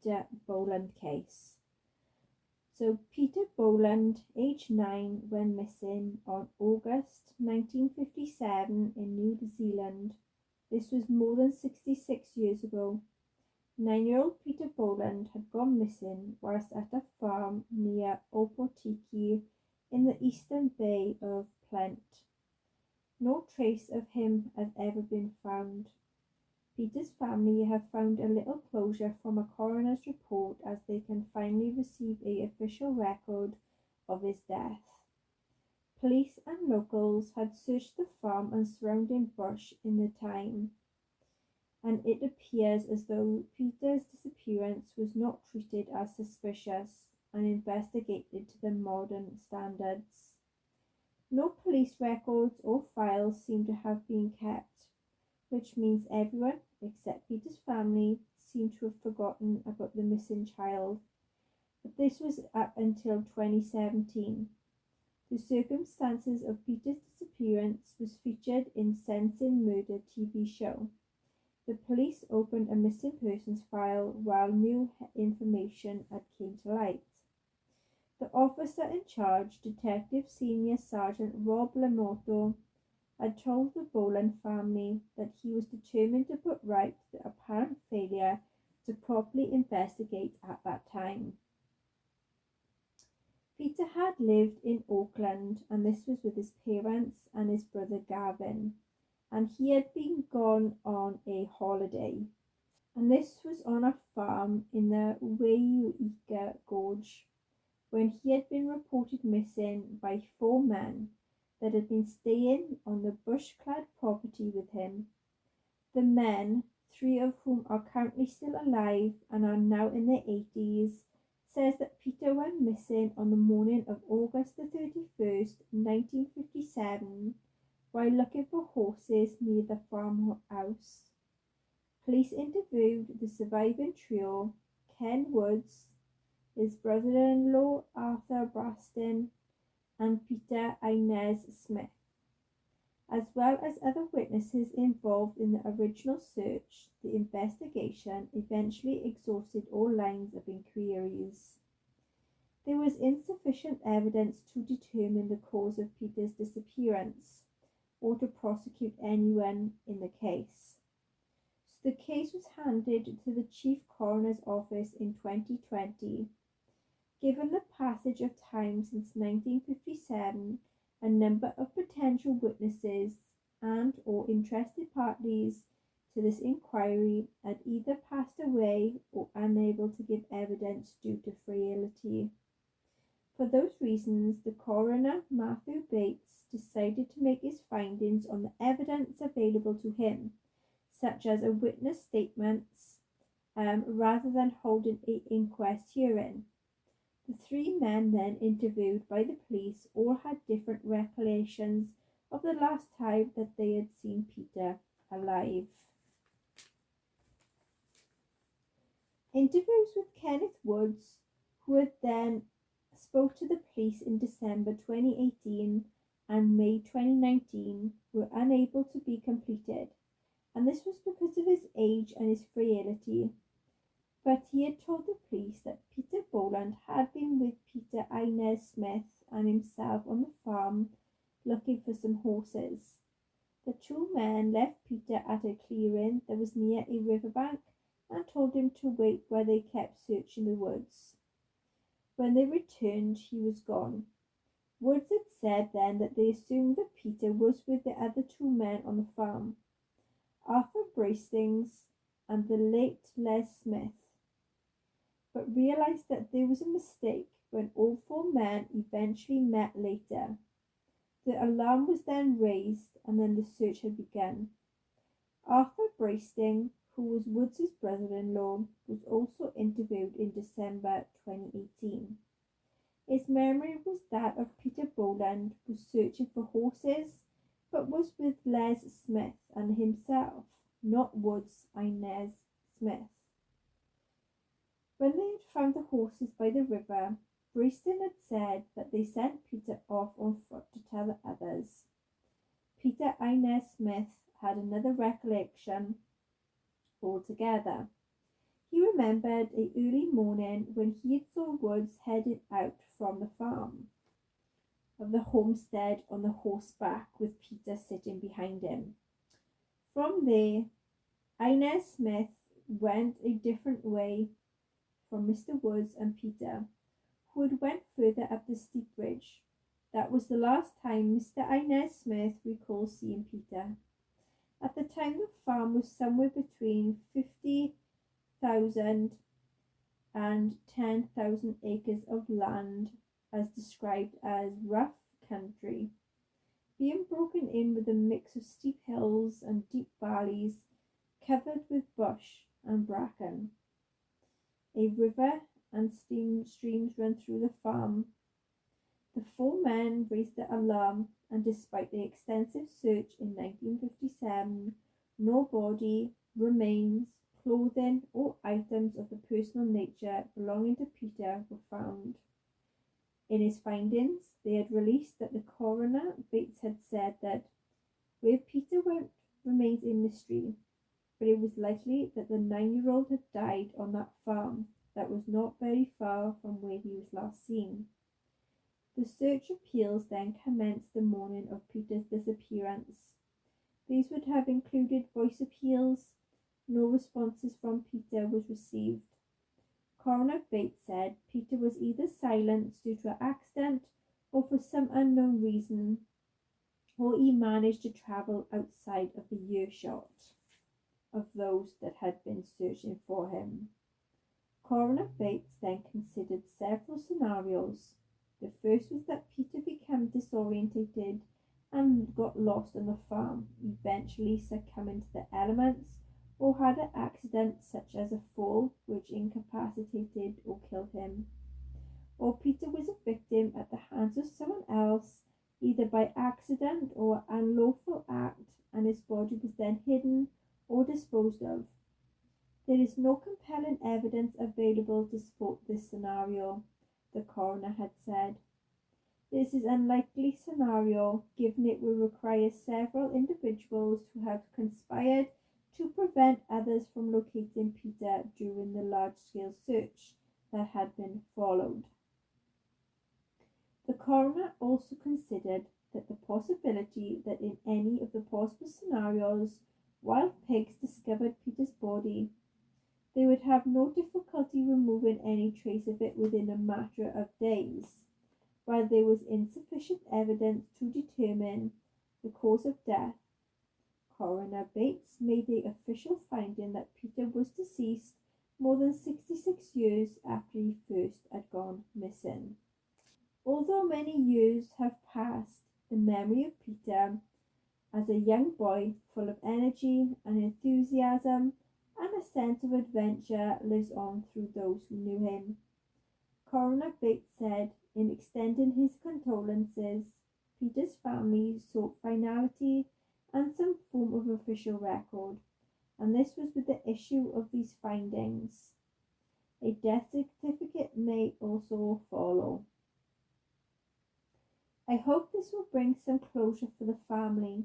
Peter Boland case. So Peter Boland, age 9, went missing on August 1957 in New Zealand. This was more than 66 years ago. 9-year-old Peter Boland had gone missing whilst at a farm near Opotiki in the eastern bay of Plent. No trace of him has ever been found. Peter's family have found a little closure from a coroner's report as they can finally receive an official record of his death. Police and locals had searched the farm and surrounding bush in the time, and it appears as though Peter's disappearance was not treated as suspicious and investigated to the modern standards. No police records or files seem to have been kept, which means everyone except Peter's family seem to have forgotten about the missing child. But this was up until 2017. The circumstances of Peter's disappearance was featured in Sensing Murder TV show. The police opened a missing persons file while new information had came to light. The officer in charge, Detective Senior Sergeant Rob Lamoto, had told the Boland family that he was determined to put right the apparent failure to properly investigate at that time. Peter had lived in Auckland, and this was with his parents and his brother Gavin, and he had been gone on a holiday. And this was on a farm in the Waiuika Gorge, when he had been reported missing by 4 men that had been staying on the bush-clad property with him. The men, 3 of whom are currently still alive and are now in their 80s, says that Peter went missing on the morning of August the 31st, 1957, while looking for horses near the farmhouse. Police interviewed the surviving trio, Ken Woods, his brother-in-law Arthur Braston, and Peter Inez Smith, as well as other witnesses involved in the original search. The investigation eventually exhausted all lines of inquiries. There was insufficient evidence to determine the cause of Peter's disappearance or to prosecute anyone in the case. So the case was handed to the Chief Coroner's Office in 2020. Given the passage of time since 1957, a number of potential witnesses and or interested parties to this inquiry had either passed away or unable to give evidence due to frailty. For those reasons, the coroner, Matthew Bates, decided to make his findings on the evidence available to him, such as a witness statements, rather than holding an inquest hearing. The 3 men then interviewed by the police all had different recollections of the last time that they had seen Peter alive. Interviews with Kenneth Woods, who had then spoke to the police in December 2018 and May 2019, were unable to be completed, and this was because of his age and his frailty. But he had told the police that Peter Boland had been with Peter Inez Smith and himself on the farm looking for some horses. The 2 men left Peter at a clearing that was near a riverbank and told him to wait where they kept searching the woods. When they returned, he was gone. Woods had said then that they assumed that Peter was with the other 2 men on the farm, Arthur Bracings and the late Les Smith, but realised that there was a mistake when all 4 men eventually met later. The alarm was then raised and then the search had begun. Arthur Bracing, who was Woods' brother-in-law, was also interviewed in December 2018. His memory was that of Peter Boland was searching for horses, but was with Les Smith and himself, not Woods Inez Smith. When they had found the horses by the river, Bracing had said that they sent Peter off on foot to tell the others. Peter Inez Smith had another recollection altogether. He remembered a early morning when he saw Woods headed out from the farm of the homestead on the horseback with Peter sitting behind him. From there, Inez Smith went a different way from Mr. Woods and Peter, who had went further up the steep ridge. That was the last time Mr. Inez Smith recalled seeing Peter. At the time, the farm was somewhere between 50,000 and 10,000 acres of land, as described as rough country, being broken in with a mix of steep hills and deep valleys covered with bush and bracken. A river and streams run through the farm. The four men raised the alarm, and despite the extensive search in 1957, no body, remains, clothing, or items of the personal nature belonging to Peter were found. In his findings, they had released that the coroner, Bates, had said that where Peter went remains a mystery, but it was likely that the 9-year-old had died on that farm that was not very far from where he was last seen. The search appeals then commenced the morning of Peter's disappearance. These would have included voice appeals. No responses from Peter was received. Coroner Bates said Peter was either silenced due to an accident or for some unknown reason, or he managed to travel outside of the earshot of those that had been searching for him. Coroner Bates then considered several scenarios. The first was that Peter became disorientated and got lost on the farm, eventually succumbing to the elements, or had an accident such as a fall which incapacitated or killed him. Or Peter was a victim at the hands of someone else, either by accident or unlawful act, and his body was then hidden or disposed of. There is no compelling evidence available to support this scenario, the coroner had said. This is an unlikely scenario, given it will require several individuals to have conspired to prevent others from locating Peter during the large-scale search that had been followed. The coroner also considered that the possibility that in any of the possible scenarios, wild pigs discovered Peter's body, they would have no difficulty removing any trace of it within a matter of days, while there was insufficient evidence to determine the cause of death. Coroner Bates made the official finding that Peter was deceased more than 66 years after he first had gone missing. Although many years have passed, the memory of Peter as a young boy full of energy and enthusiasm and a sense of adventure lives on through those who knew him. Coroner Bates said, in extending his condolences, Peter's family sought finality and some form of official record, and this was with the issue of these findings. A death certificate may also follow. I hope this will bring some closure for the family.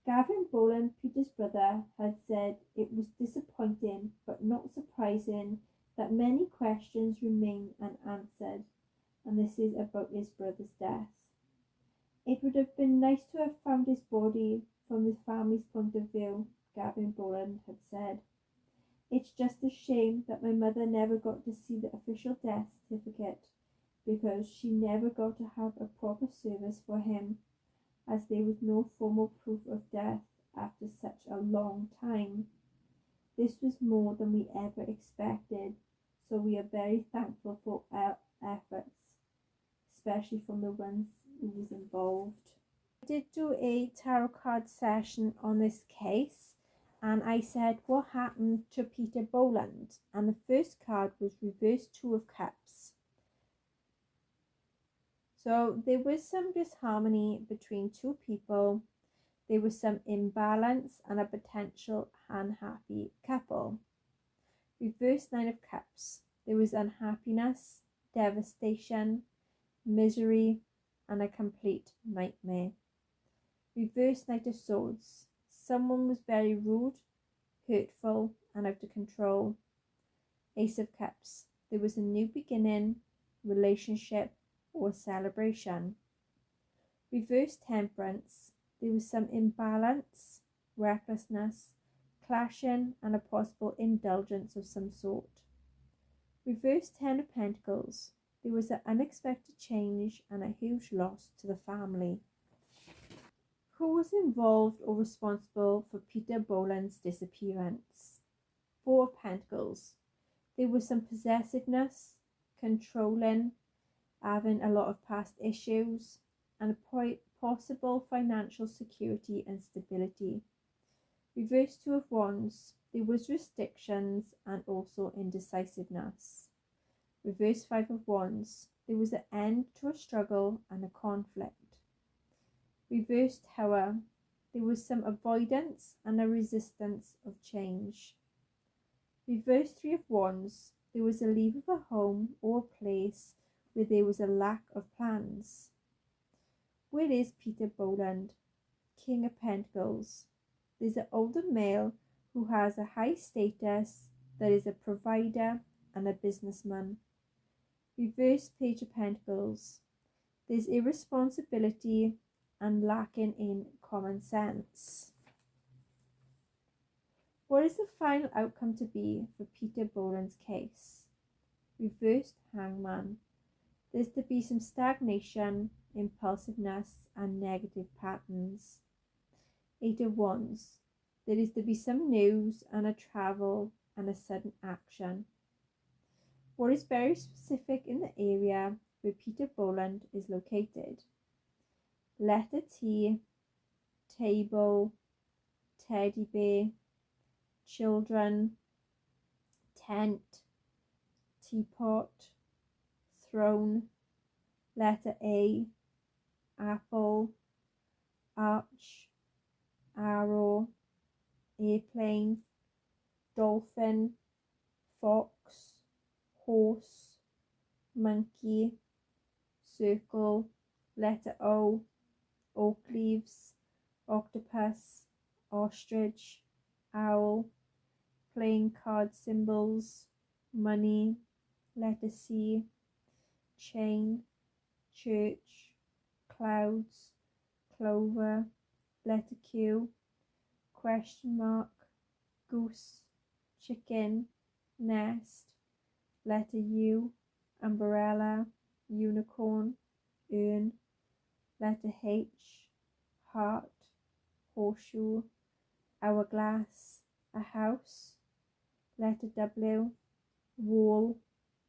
Gavin Boland, Peter's brother, had said it was disappointing but not surprising that many questions remain unanswered, and this is about his brother's death. It would have been nice to have found his body from the family's point of view, Gavin Boland had said. It's just a shame that my mother never got to see the official death certificate, because she never got to have a proper service for him, as there was no formal proof of death after such a long time. This was more than we ever expected, so we are very thankful for our efforts, especially from the ones who was involved. I did do a tarot card session on this case, and I said what happened to Peter Boland, and the first card was reverse 2 of cups. So there was some disharmony between two people. There was some imbalance and a potential unhappy couple. Reverse 9 of cups. There was unhappiness, devastation, misery, and a complete nightmare. Reverse Knight of Swords. Someone was very rude, hurtful, and out of control. Ace of Cups. There was a new beginning, relationship, or celebration. Reverse Temperance. There was some imbalance, recklessness, clashing, and a possible indulgence of some sort. Reverse Ten of Pentacles. There was an unexpected change and a huge loss to the family. Who was involved or responsible for Peter Boland's disappearance? Four of Pentacles. There was some possessiveness, controlling, having a lot of past issues, and possible financial security and stability. Reverse Two of Wands. There was restrictions and also indecisiveness. Reverse Five of Wands. There was an end to a struggle and a conflict. Reverse Tower. There was some avoidance and a resistance of change. Reverse Three of Wands. There was a leave of a home or a place where there was a lack of plans. Where is Peter Boland? King of Pentacles. There's an older male who has a high status, that is a provider and a businessman. Reverse Page of Pentacles. There's irresponsibility and lacking in common sense. What is the final outcome to be for Peter Boland's case? Reversed Hangman. There's to be some stagnation, impulsiveness, and negative patterns. Eight of Wands. There is to be some news and a travel and a sudden action. What is very specific in the area where Peter Boland is located? Letter T, table, teddy bear, children, tent, teapot, throne. Letter A, apple, arch, arrow, airplane, dolphin, fox, horse, monkey, circle. Letter O, oak leaves, octopus, ostrich, owl, playing card symbols, money. Letter C, chain, church, clouds, clover. Letter Q, question mark, goose, chicken, nest. Letter U, umbrella, unicorn, urn. Letter H, heart, horseshoe, hourglass, a house. Letter W, wall,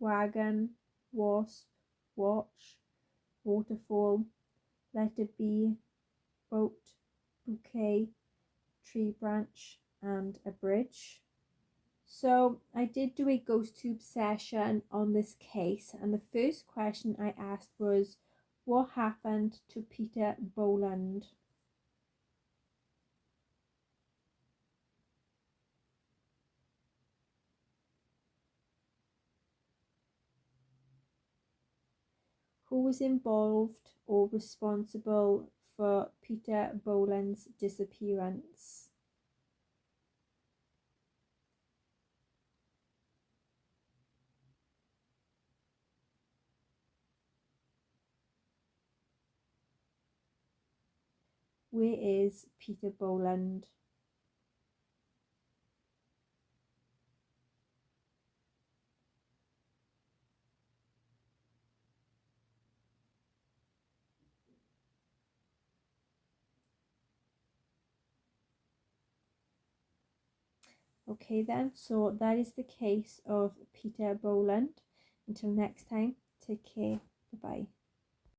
wagon, wasp, watch, waterfall. Letter B, boat, bouquet, tree branch, and a bridge. So I did do a ghost tube session on this case, and the first question I asked was, what happened to Peter Boland? Who was involved or responsible for Peter Boland's disappearance? Where is Peter Boland? Okay then, so that is the case of Peter Boland. Until next time, take care. Bye-bye.